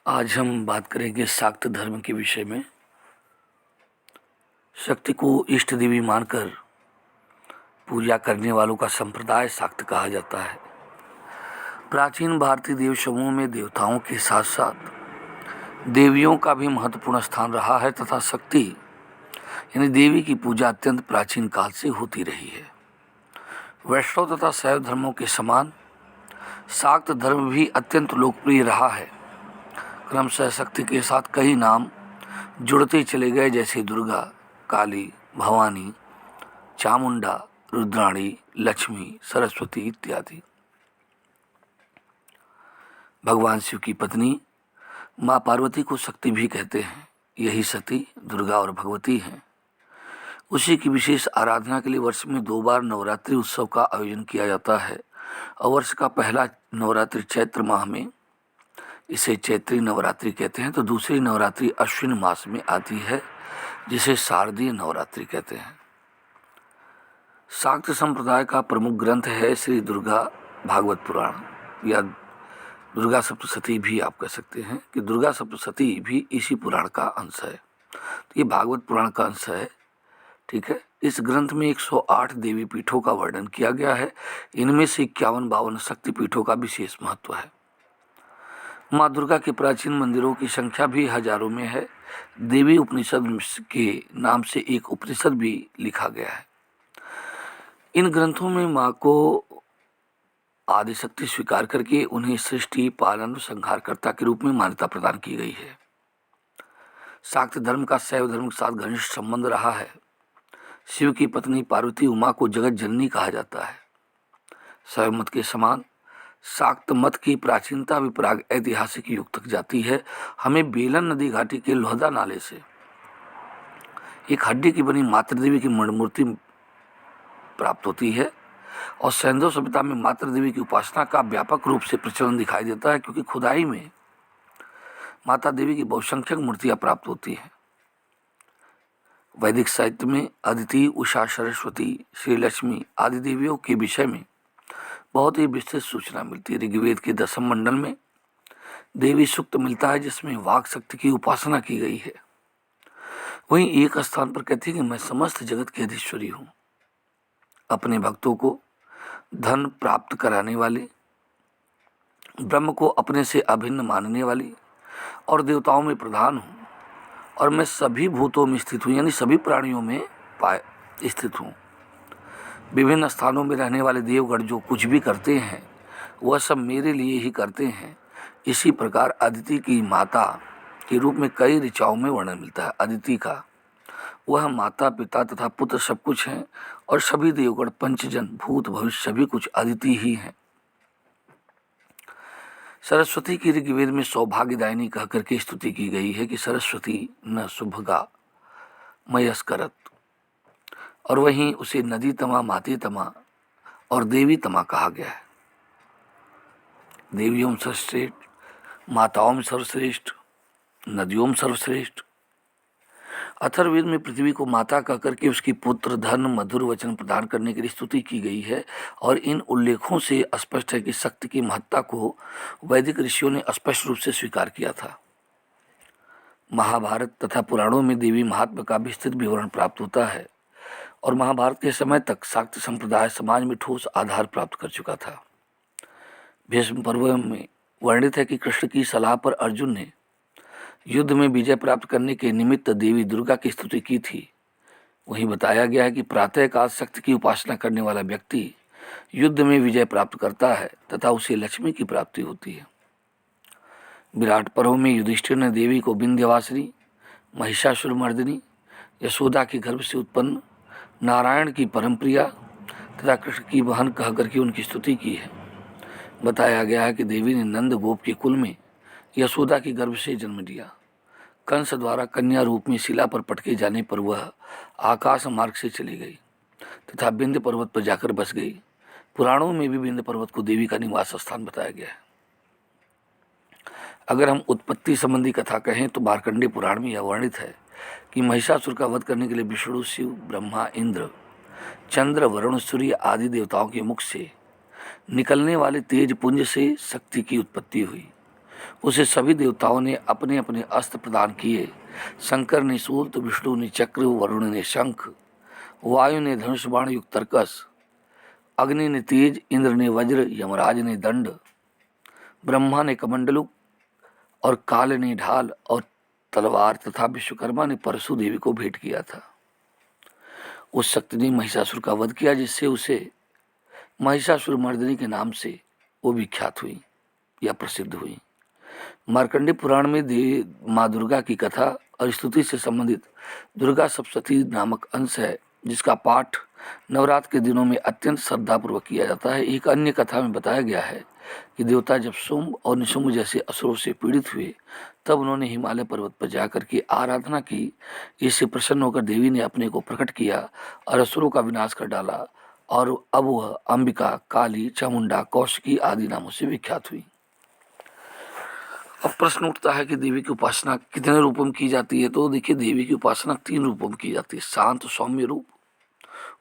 आज हम बात करेंगे शाक्त धर्म के विषय में। शक्ति को इष्ट देवी मानकर पूजा करने वालों का संप्रदाय शाक्त कहा जाता है। प्राचीन भारतीय देव समूह में देवताओं के साथ साथ देवियों का भी महत्वपूर्ण स्थान रहा है तथा शक्ति यानी देवी की पूजा अत्यंत प्राचीन काल से होती रही है। वैष्णव तथा शैव धर्मों के समान शाक्त धर्म भी अत्यंत लोकप्रिय रहा है। क्रमशः शक्ति के साथ कई नाम जुड़ते चले गए, जैसे दुर्गा, काली, भवानी, चामुंडा, रुद्राणी, लक्ष्मी, सरस्वती इत्यादि। भगवान शिव की पत्नी माँ पार्वती को शक्ति भी कहते हैं। यही सती, दुर्गा और भगवती हैं। उसी की विशेष आराधना के लिए वर्ष में 2 बार नवरात्रि उत्सव का आयोजन किया जाता है और वर्ष का पहला नवरात्रि चैत्र माह में, इसे चैत्री नवरात्रि कहते हैं, तो दूसरी नवरात्रि अश्विन मास में आती है, जिसे शारदीय नवरात्रि कहते हैं। शाक्त संप्रदाय का प्रमुख ग्रंथ है श्री दुर्गा भागवत पुराण, या दुर्गा सप्तशती भी आप कह सकते हैं कि दुर्गा सप्तशती भी इसी पुराण का अंश है। तो ये भागवत पुराण का अंश है, ठीक है। इस ग्रंथ में 108 देवी पीठों का वर्णन किया गया है। इनमें से 51-52 शक्ति पीठों का विशेष महत्व है। माँ दुर्गा के प्राचीन मंदिरों की संख्या भी हजारों में है। देवी उपनिषद के नाम से एक उपनिषद भी लिखा गया है। इन ग्रंथों में माँ को आदिशक्ति स्वीकार करके उन्हें सृष्टि, पालन, संहारकर्ता के रूप में मान्यता प्रदान की गई है। शाक्त धर्म का शैव धर्म के साथ घनिष्ठ संबंध रहा है। शिव की पत्नी पार्वती उमा को जगत जननी कहा जाता है। शैव मत के समान शाक्त मत की प्राचीनता भी प्राग ऐतिहासिक युग तक जाती है। हमें बेलन नदी घाटी के लोहदा नाले से एक हड्डी की बनी मातृदेवी की मूर्ति प्राप्त होती है और सैंधव सभ्यता में मातृदेवी की उपासना का व्यापक रूप से प्रचलन दिखाई देता है, क्योंकि खुदाई में माता देवी की बहुसंख्यक मूर्तियां प्राप्त होती हैं। वैदिक साहित्य में अदिति, उषा, सरस्वती, श्री लक्ष्मी आदि देवियों के विषय में बहुत ही विस्तृत सूचना मिलती है। ऋग्वेद के 10वें मंडल में देवी सूक्त मिलता है, जिसमें वाक शक्ति की उपासना की गई है। वहीं एक स्थान पर कहती है कि मैं समस्त जगत की अधीश्वरी हूँ। अपने भक्तों को धन प्राप्त कराने वाली, ब्रह्म को अपने से अभिन्न मानने वाली और देवताओं में प्रधान हूँ, और मैं सभी भूतों में स्थित हूँ, यानी सभी प्राणियों में स्थित हूँ। विभिन्न स्थानों में रहने वाले देवगण जो कुछ भी करते हैं वह सब मेरे लिए ही करते हैं। इसी प्रकार अदिति की माता के रूप में कई ऋचाओं में वर्णन मिलता है। अदिति का वह माता, पिता तथा पुत्र सब कुछ हैं, और सभी देवगण, पंचजन, भूत, भविष्य सभी कुछ अदिति ही हैं। सरस्वती की ऋग्वेद में सौभाग्यदायिनी कह करके स्तुति की गई है कि सरस्वती न शुभगा मयस्करत, और वहीं उसे नदी तमा, माते तमा और देवी तमा कहा गया है। देवियों में सर्वश्रेष्ठ, माताओं में सर्वश्रेष्ठ, नदियों में सर्वश्रेष्ठ। अथर्ववेद में पृथ्वी को माता कह करके उसकी पुत्र, धन, मधुर वचन प्रदान करने की स्तुति की गई है, और इन उल्लेखों से स्पष्ट है कि शक्ति की महत्ता को वैदिक ऋषियों ने स्पष्ट रूप से स्वीकार किया था। महाभारत तथा पुराणों में देवी महात्मा का विस्तृत विवरण प्राप्त होता है, और महाभारत के समय तक शाक्त संप्रदाय समाज में ठोस आधार प्राप्त कर चुका था। भीष्म पर्व में वर्णित है कि कृष्ण की सलाह पर अर्जुन ने युद्ध में विजय प्राप्त करने के निमित्त देवी दुर्गा की स्तुति की थी। वहीं बताया गया है कि प्रातःकाल शक्ति की उपासना करने वाला व्यक्ति युद्ध में विजय प्राप्त करता है तथा उसे लक्ष्मी की प्राप्ति होती है। विराट पर्व में युधिष्ठिर ने देवी को विंध्यवासिनी, महिषासुरमर्दिनी, यशोदा के गर्भ से उत्पन्न, नारायण की परमप्रिया तथा कृष्ण की बहन कह करके उनकी स्तुति की है। बताया गया है कि देवी ने नंद गोप के कुल में यशोदा के गर्भ से जन्म लिया। कंस द्वारा कन्या रूप में शिला पर पटके जाने पर वह आकाश मार्ग से चली गई तथा विंध्य पर्वत पर जाकर बस गई। पुराणों में भी विंध्य पर्वत को देवी का निवास स्थान बताया गया है। अगर हम उत्पत्ति संबंधी कथा कहें तो मार्कंडेय पुराण में यह वर्णित है कि महिषासुर का वध करने के लिए विष्णु, शिव, ब्रह्मा, इंद्र, चंद्र, वरुण, सूर्य आदि देवताओं के मुख से निकलने वाले तेज पुंज से शक्ति की उत्पत्ति हुई। उसे सभी देवताओं ने अपने अपने अस्त्र प्रदान किए। शंकर ने शूल तो विष्णु ने चक्र, वरुण ने शंख, वायु ने धनुष बाण युक्त तरकस, अग्नि ने तेज, इंद्र ने वज्र, यमराज ने दंड, ब्रह्मा ने कमंडलू और काल ने ढाल और तलवार तथा विश्वकर्मा ने परशु देवी को भेंट किया था। उस शक्ति ने महिषासुर का वध किया, जिससे उसे महिषासुर मर्दिनी के नाम से वो विख्यात हुई या प्रसिद्ध हुई। मार्कंडेय पुराण में माँ दुर्गा की कथा और स्तुति से संबंधित दुर्गा सप्तशती नामक अंश है, जिसका पाठ नवरात्र के दिनों में अत्यंत श्रद्धापूर्वक किया जाता है। एक अन्य कथा में बताया गया है कि देवता जब शुंभ और निशुंभ जैसे असुरों से पीड़ित हुए, तब उन्होंने हिमालय पर्वत पर जाकर के आराधना की। इससे प्रसन्न होकर देवी ने अपने को प्रकट किया और असुरों का विनाश कर डाला, और अब वह अंबिका, काली, चामुंडा, कौशिकी आदि नामों से विख्यात हुई। अब प्रश्न उठता है कि देवी की उपासना कितने रूपों में की जाती है। तो देखिए, देवी की उपासना 3 रूपों में की जाती है: शांत सौम्य रूप,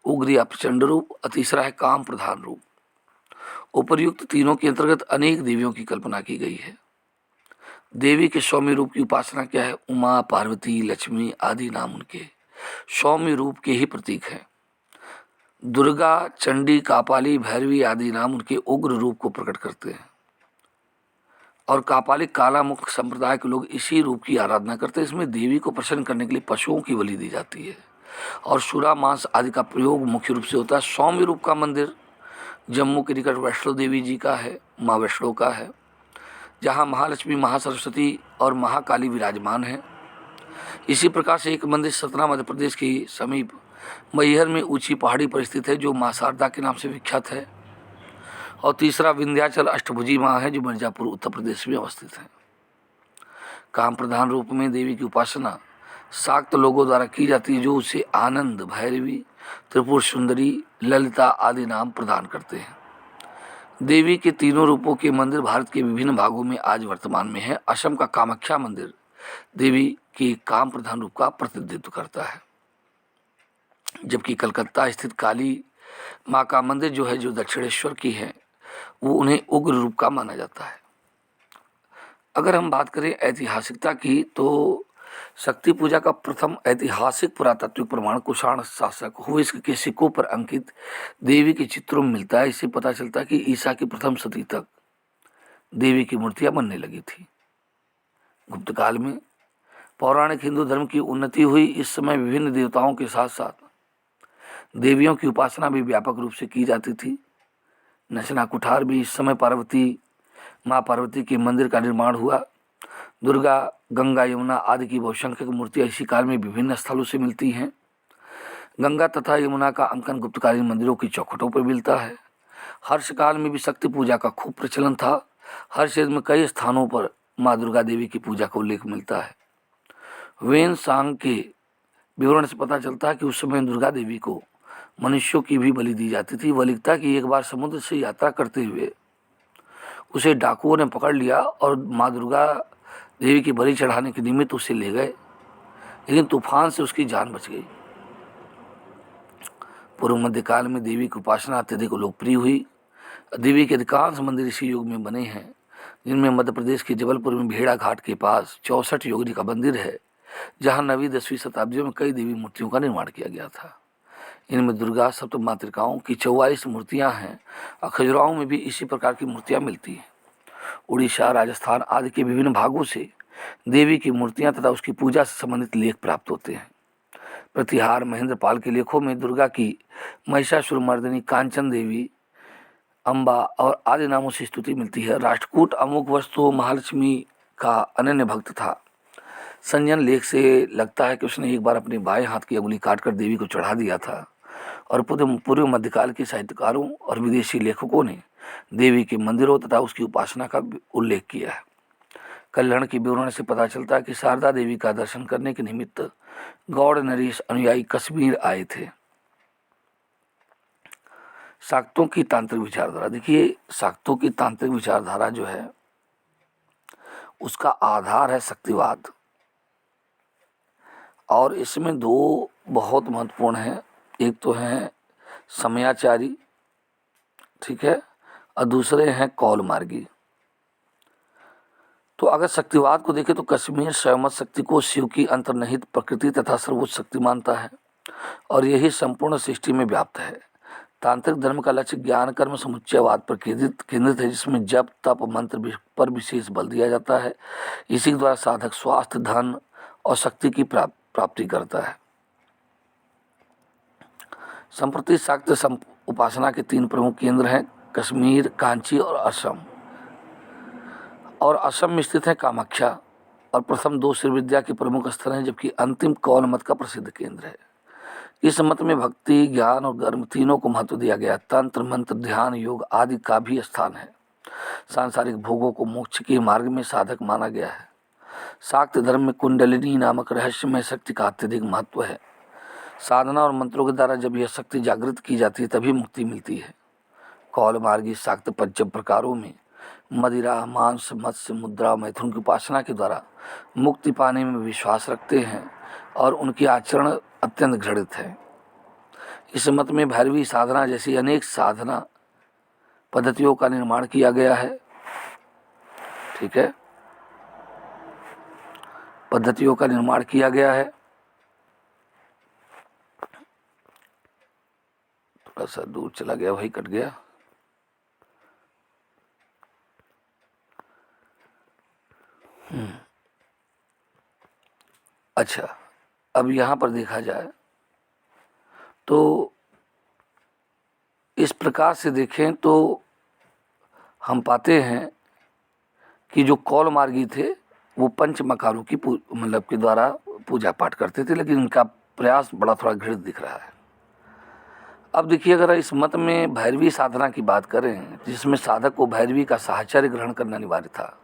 उग्र या प्रचंड रूप, और तीसरा है काम प्रधान रूप। उपर्युक्त तीनों के अंतर्गत अनेक देवियों की कल्पना की गई है। देवी के सौम्य रूप की उपासना क्या है? उमा, पार्वती, लक्ष्मी आदि नाम उनके सौम्य रूप के ही प्रतीक हैं। दुर्गा, चंडी, कापाली, भैरवी आदि नाम उनके उग्र रूप को प्रकट करते हैं। और कापालिक कालामुख संप्रदाय के लोग इसी रूप की आराधना करते हैं। इसमें देवी को प्रसन्न करने के लिए पशुओं की बलि दी जाती है और सुरा मांस आदि का प्रयोग मुख्य रूप से होता है। सौम्य रूप का मंदिर जम्मू के निकट वैष्णो देवी जी का है, माँ वैष्णो का है, जहाँ महालक्ष्मी, महासरस्वती और महाकाली विराजमान है। इसी प्रकार से एक मंदिर सतना मध्य प्रदेश के समीप मैहर में ऊंची पहाड़ी पर स्थित है, जो माँ शारदा के नाम से विख्यात है। और तीसरा विंध्याचल अष्टभुजी माँ है, जो मिर्जापुर उत्तर प्रदेश में अवस्थित है। काम प्रधान रूप में देवी की उपासना शाक्त लोगों द्वारा की जाती है, जो उसे आनंद, भैरवी, त्रिपुर सुंदरी, ललिता आदि नाम प्रदान करते हैं। देवी के तीनों रूपों के मंदिर भारत के विभिन्न भागों में आज वर्तमान में है। असम का कामाख्या मंदिर देवी के काम प्रधान रूप का प्रतिनिधित्व करता है, जबकि कलकत्ता स्थित काली माँ का मंदिर जो है, जो दक्षिणेश्वर की है, वो उन्हें उग्र रूप का माना जाता है। अगर हम बात करें ऐतिहासिकता की, तो शक्ति पूजा का प्रथम ऐतिहासिक पुरातात्विक प्रमाण कुषाण शासक हुइस्क के सिक्कों पर अंकित देवी के चित्रों में मिलता है। इससे पता चलता है कि ईसा की प्रथम सदी तक देवी की मूर्तियां बनने लगी थी। गुप्त काल में पौराणिक हिंदू धर्म की उन्नति हुई। इस समय विभिन्न देवताओं के साथ साथ देवियों की उपासना भी व्यापक रूप से की जाती थी। नचना कुठार भी इस समय माँ पार्वती के मंदिर का निर्माण हुआ। दुर्गा, गंगा, यमुना आदि की बहुसंख्यक मूर्तियाँ इसी काल में विभिन्न स्थलों से मिलती हैं। गंगा तथा यमुना का अंकन गुप्तकालीन मंदिरों की चौखटों पर मिलता है। हर्ष काल में भी शक्ति पूजा का खूब प्रचलन था। हर क्षेत्र में कई स्थानों पर माँ दुर्गा देवी की पूजा का उल्लेख मिलता है। वेन सांग के विवरण से पता चलता है कि उस समय दुर्गा देवी को मनुष्यों की भी बलि दी जाती थी। वह लिखता है कि एक बार समुद्र से यात्रा करते हुए उसे डाकुओं ने पकड़ लिया और माँ दुर्गा देवी की बलि चढ़ाने के निमित्त उसे ले गए, लेकिन तूफान से उसकी जान बच गई। पूर्व मध्यकाल में देवी की उपासना अत्यधिक लोकप्रिय हुई। देवी के अधिकांश मंदिर इसी युग में बने हैं, जिनमें मध्य प्रदेश के जबलपुर में भेड़ा घाट के पास 64 योगिनी का मंदिर है, जहाँ 9वीं 10वीं शताब्दियों में कई देवी मूर्तियों का निर्माण किया गया था। इनमें दुर्गा सप्तमातृकाओं की 44 मूर्तियाँ हैं और खजुराहो में भी इसी प्रकार की मूर्तियाँ मिलती हैं। उड़ीसा, राजस्थान आदि के विभिन्न भागों से देवी की मूर्तियाँ तथा उसकी पूजा से संबंधित लेख प्राप्त होते हैं। प्रतिहार महेंद्रपाल के लेखों में दुर्गा की महिषासुरमर्दिनी, कांचन देवी, अम्बा और आदि नामों से स्तुति मिलती है। राष्ट्रकूट अमुक वस्तु महालक्ष्मी का अनन्य भक्त था। संजन लेख से लगता है कि उसने एक बार अपने बाएं हाथ की अंगुली काटकर देवी को चढ़ा दिया था। और पूर्व मध्यकाल के साहित्यकारों और विदेशी लेखकों ने देवी के मंदिरों तथा उसकी उपासना का उल्लेख किया है। कल्याण के विवरण से पता चलता है कि शारदा देवी का दर्शन करने के निमित्त गौड़ नरेश अनुयायी कश्मीर आए थे। शाक्तों की तांत्रिक विचारधारा, देखिए शाक्तों की तांत्रिक विचारधारा जो है उसका आधार है शक्तिवाद, और इसमें 2 बहुत महत्वपूर्ण हैं। एक तो हैं समयाचारी, ठीक है, और दूसरे हैं कौल मार्गी। तो अगर शक्तिवाद को देखें तो कश्मीर स्वयं शक्ति को शिव की अंतर्निहित प्रकृति तथा सर्वोच्च शक्ति मानता है और यही संपूर्ण सृष्टि में व्याप्त है। तांत्रिक धर्म का लक्ष्य ज्ञान कर्म समुच्चयवाद पर केंद्रित है, जिसमें जप तप मंत्र पर विशेष बल दिया जाता है। इसी के द्वारा साधक स्वास्थ्य धन और शक्ति की प्राप्ति करता है। संप्रति शाक्त उपासना के 3 प्रमुख केंद्र हैं, कश्मीर, कांची और असम। और असम में स्थित है कामाख्या और प्रथम 2 श्री विद्या के प्रमुख स्थल हैं, जबकि अंतिम कौल मत का प्रसिद्ध केंद्र है। इस मत में भक्ति ज्ञान और कर्म तीनों को महत्व दिया गया। तंत्र मंत्र ध्यान योग आदि का भी स्थान है। सांसारिक भोगों को मोक्ष के मार्ग में साधक माना गया है। शाक्त धर्म में कुंडलिनी नामक रहस्यमय शक्ति का अत्यधिक महत्व है। साधना और मंत्रों के द्वारा जब यह शक्ति जागृत की जाती है तभी मुक्ति मिलती है। कौल मार्गी शाक्त पंचम प्रकारों में मदिरा मांस मत्स्य मुद्रा मैथुन की उपासना के द्वारा मुक्ति पाने में विश्वास रखते हैं और उनकी आचरण अत्यंत घृणित है। इस मत में भैरवी साधना जैसी अनेक साधना पद्धतियों का निर्माण किया गया है। ठीक है, पद्धतियों का निर्माण किया गया है। थोड़ा सा दूर चला गया, वही कट गया। अच्छा, अब यहाँ पर देखा जाए तो इस प्रकार से देखें तो हम पाते हैं कि जो कौल मार्गी थे वो पंच मकारों की मतलब के द्वारा पूजा पाठ करते थे, लेकिन इनका प्रयास बड़ा थोड़ा घृणित दिख रहा है। अब देखिए, अगर इस मत में भैरवी साधना की बात करें जिसमें साधक को भैरवी का साहचर्य ग्रहण करना अनिवार्य था,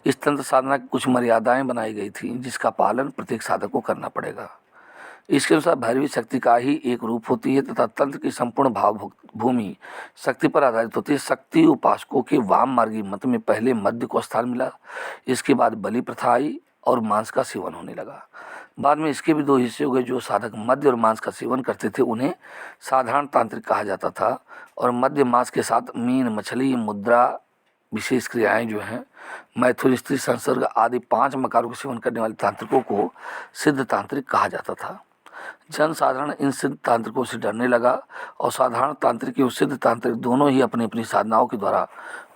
इस तंत्र साधना की कुछ मर्यादाएं बनाई गई थी जिसका पालन प्रत्येक साधक को करना पड़ेगा। इसके अनुसार भैरवी शक्ति का ही एक रूप होती है तथा तंत्र की संपूर्ण भाव भूमि शक्ति पर आधारित होती है। शक्ति उपासकों के वाम मार्गी मत में पहले मध्य को स्थान मिला, इसके बाद बलि प्रथा आई और मांस का सेवन होने लगा। बाद में इसके भी 2 हिस्से हो गए। जो साधक मध्य और मांस का सेवन करते थे उन्हें साधारण तांत्रिक कहा जाता था, और मध्य मांस के साथ मीन मछली मुद्रा विशेष क्रियाएं जो हैं मैथुन स्त्री संसर्ग आदि 5 मकारों का सेवन करने वाले तांत्रिकों को सिद्ध तांत्रिक कहा जाता था। जन साधारण इन सिद्ध तांत्रिकों से डरने लगा और साधारण तांत्रिक और सिद्ध तांत्रिक दोनों ही अपनी अपनी साधनाओं के द्वारा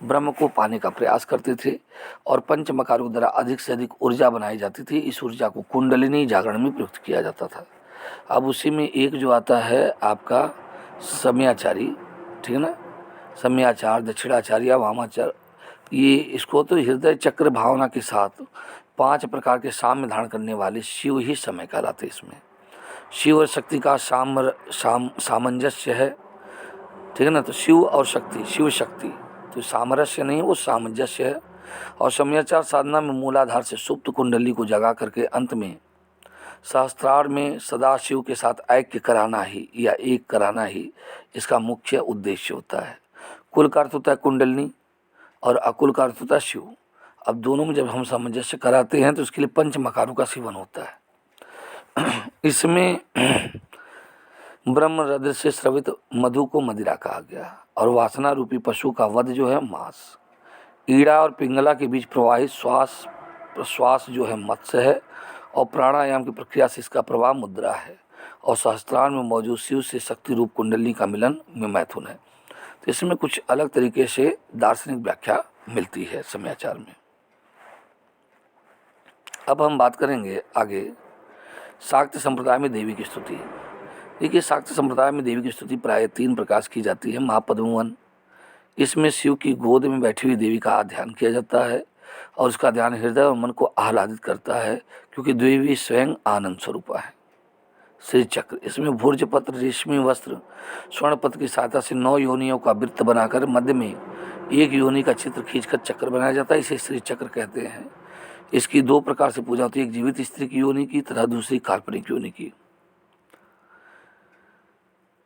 ब्रह्म को पाने का प्रयास करते थे और पंच मकारों के द्वारा अधिक से अधिक ऊर्जा बनाई जाती थी। इस ऊर्जा को कुंडलिनी जागरण में प्रयुक्त किया जाता था। अब उसी में एक जो आता है आपका समयाचारी, ठीक है ना, समयाचार दक्षिणाचार्य वामाचार, ये इसको तो हृदय चक्र भावना के साथ 5 प्रकार के साम्य धारण करने वाले शिव ही समय कहलाते। इसमें शिव और शक्ति का सामंजस्य है, ठीक है ना। तो शिव और शक्ति, शिव शक्ति, तो सामरस्य नहीं, वो सामंजस्य है। और समयाचार साधना में मूलाधार से सुप्त कुंडली को जगा करके अंत में सहस्त्रार में सदा शिव के साथ ऐक्य कराना ही या एक कराना ही इसका मुख्य उद्देश्य होता है। कुल का अर्थ होता है कुंडलिनी और अकुल का अर्थ होता है शिव। अब दोनों में जब हम सामंजस्य कराते हैं तो उसके लिए पंच मकारों का सेवन होता है। इसमें ब्रह्म हृदय से स्रवित मधु को मदिरा कहा गया और वासना रूपी पशु का वध जो है मांस। ईड़ा और पिंगला के बीच प्रवाहित श्वास प्रश्वास जो है मत्स्य है और प्राणायाम की प्रक्रिया से इसका प्रवाह मुद्रा है और सहस्त्रार में मौजूद शिव से शक्ति रूप कुंडली का मिलन में मैथुन है। तो इसमें कुछ अलग तरीके से दार्शनिक व्याख्या मिलती है समयाचार में। अब हम बात करेंगे आगे शाक्त संप्रदाय में देवी की स्तुति। देखिए, शाक्त संप्रदाय में देवी की स्तुति प्राय 3 प्रकार की जाती है। महापद्मवन, इसमें शिव की गोद में बैठी हुई देवी का ध्यान किया जाता है और उसका ध्यान हृदय और मन को आह्लादित करता है क्योंकि देवी स्वयं आनंद स्वरूपा है। श्री चक्र, इसमें भूर्जपत्र रेशमी वस्त्र स्वर्णपत्र की सहायता से 9 योनियों का वृत्त बनाकर मध्य में एक योनि का चित्र खींचकर चक्र बनाया जाता है, इसे श्री चक्र कहते हैं। इसकी 2 प्रकार से पूजा होती है, एक जीवित स्त्री की योनि की तथा दूसरी काल्पनिक योनि की।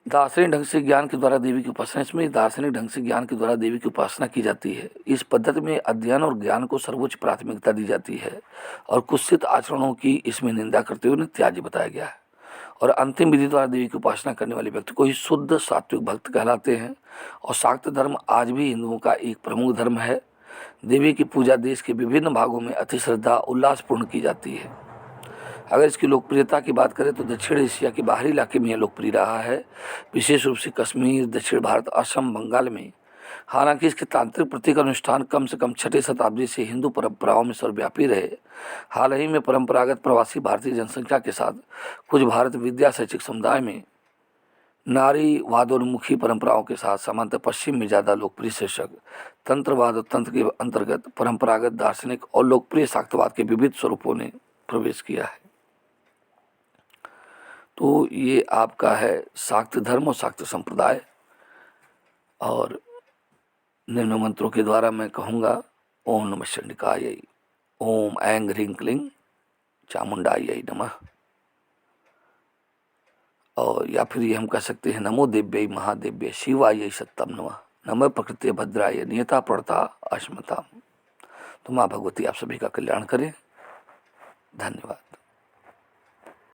दार्शनिक ढंग से ज्ञान के द्वारा देवी की उपासना, इसमें दार्शनिक ढंग से ज्ञान के द्वारा देवी की उपासना की जाती है। इस पद्धति में अध्ययन और ज्ञान को सर्वोच्च प्राथमिकता दी जाती है और कुत्सित आचरणों की इसमें निंदा करते हुए उन्हें त्याज्य बताया गया है। और अंतिम विधि द्वारा देवी की उपासना करने वाले व्यक्ति को ही शुद्ध सात्विक भक्त कहलाते हैं। और शाक्त धर्म आज भी हिंदुओं का एक प्रमुख धर्म है देवी की पूजा देश के विभिन्न भागों में अति श्रद्धा उल्लासपूर्ण की जाती है। अगर इसकी लोकप्रियता की बात करें तो दक्षिण एशिया के बाहरी इलाके में यह लोकप्रिय रहा है, विशेष रूप से कश्मीर, दक्षिण भारत, असम, बंगाल में। हालांकि इसके तांत्रिक प्रतीक अनुष्ठान कम से कम 6वीं शताब्दी से हिंदू परंपराओं में सर्वव्यापी रहे। हाल ही में परंपरागत प्रवासी भारतीय जनसंख्या के साथ कुछ भारत विद्या शैक्षिक समुदाय में नारीवादोन्मुखी परंपराओं के साथ सामान्यतः पश्चिम में ज़्यादा लोकप्रिय शीर्षक तंत्रवाद और तंत्र के अंतर्गत परंपरागत दार्शनिक और लोकप्रिय शाक्तवाद के विविध स्वरूपों ने प्रवेश किया है। तो ये आपका है शाक्त धर्म और शाक्त संप्रदाय। और निम्न मंत्रों के द्वारा मैं कहूँगा ओम नमः चंडिकायै, ओम ऐं ह्रीं क्लीं चामुंडायै नमः। और या फिर ये हम कह सकते हैं नमो देव्यै महादेव्यै शिवायै सत्यम नमः, नमः प्रकृते भद्राय नियता पड़ता अश्मता। तो माँ भगवती आप सभी का कल्याण करें। धन्यवाद।